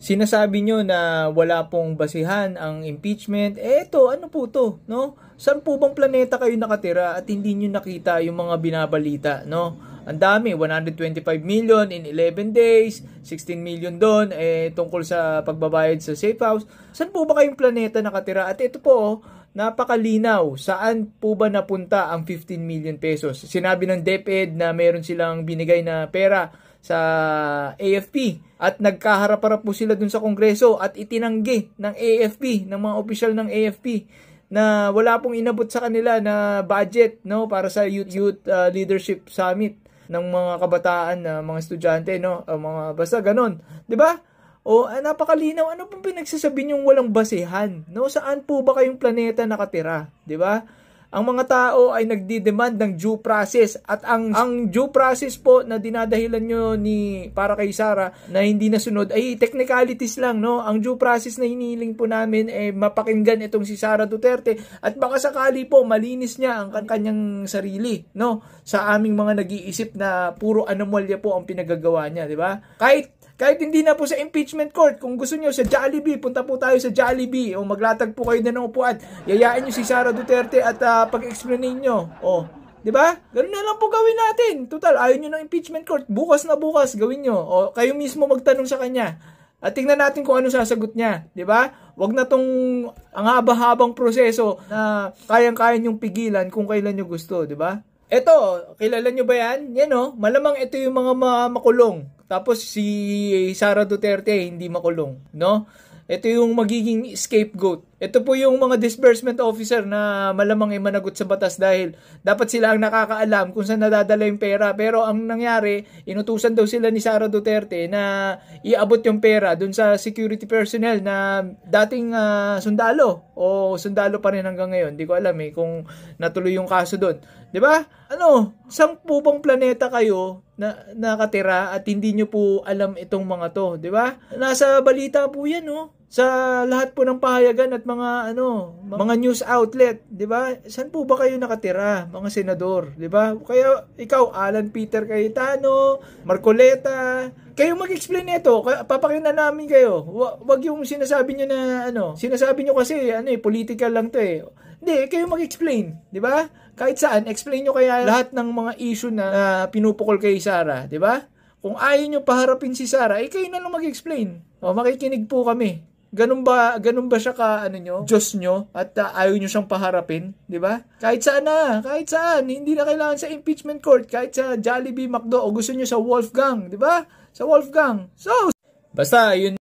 Sinasabi nyo na wala pong basihan ang impeachment. Eto, ano po to, no? Saan po bang planeta kayo nakatira at hindi nyo nakita yung mga binabalita, no? Ang dami, 125 million in 11 days, 16 million doon, tungkol sa pagbabayad sa safe house. Saan po ba kayong planeta nakatira? At ito po, napakalinaw, saan po ba napunta ang 15 million pesos? Sinabi ng DepEd na meron silang binigay na pera sa AFP at nagkaharap-harap po sila dun sa Kongreso at itinanggi ng AFP, ng mga opisyal ng AFP na wala pong inabot sa kanila na budget, no, para sa youth leadership summit ng mga kabataan na mga estudyante, no, mga basta ganon, 'di ba? O napakalinaw, ano pong pinagsasabi niyong walang basehan, no? Saan po ba kayong planeta nakatira, 'di ba? Ang mga tao ay nagdi-demand ng due process at ang due process po na dinadahilan nyo para kay Sara na hindi nasunod ay technicalities lang, no? Ang due process na hinihiling po namin mapakinggan itong si Sara Duterte at baka sakali po malinis niya ang kanyang sarili, no? Sa aming mga nag-iisip na puro anomalya po ang pinagagawa niya, di ba? Kahit hindi na po sa impeachment court, kung gusto nyo sa Jollibee, punta po tayo sa Jollibee o maglatag po kayo na ng upuan. Yayain nyo si Sara Duterte at pag-explainin nyo. O, di ba? Ganun na lang po gawin natin. Total, ayaw nyo ng impeachment court. Bukas na bukas, gawin nyo. O, kayo mismo magtanong sa kanya. At tingnan natin kung ano sasagot niya. Di ba? Wag na tong ang haba-habang proseso na kayang-kaya nyong pigilan kung kailan nyo gusto. Di ba? Eto, kilala nyo ba yan? Yan o, malamang ito yung mga makulong. Tapos si Sara Duterte hindi makulong, no? Ito yung magiging scapegoat. Ito po yung mga disbursement officer na malamang ay managot sa batas dahil dapat sila ang nakakaalam kung saan nadadala yung pera. Pero ang nangyari, inutusan daw sila ni Sara Duterte na iabot yung pera dun sa security personnel na dating sundalo o sundalo pa rin hanggang ngayon. Di ko alam kung natuloy yung kaso dun. Di ba? Ano, saan po bang planeta kayo na nakatira at hindi nyo po alam itong mga to, di ba? Nasa balita po yan, no? Sa lahat po ng pahayagan at mga news outlet, 'di ba? Saan po ba kayo nakatira, mga senador, 'di ba? Kaya ikaw, Alan Peter Cayetano, Marcoleta, kayo mag-explain nito. Papakinggan namin kayo. Wag yung sinasabi niyo na sinasabi niyo kasi political lang 'to eh. Hindi, kayo mag-explain, 'di ba? Kahit saan, explain niyo kaya lahat ng mga issue na pinupukol kay Sara, 'di ba? Kung ayaw niyo paharapin si Sara, kayo na lang mag-explain. O, makikinig po kami. Ganun ba siya Diyos nyo at ayaw nyo siyang paharapin, di ba? Kahit saan, hindi na kailangan sa impeachment court, kahit sa Jollibee, McDo, o gusto nyo sa Wolfgang, di ba? Sa Wolfgang. So, basta yun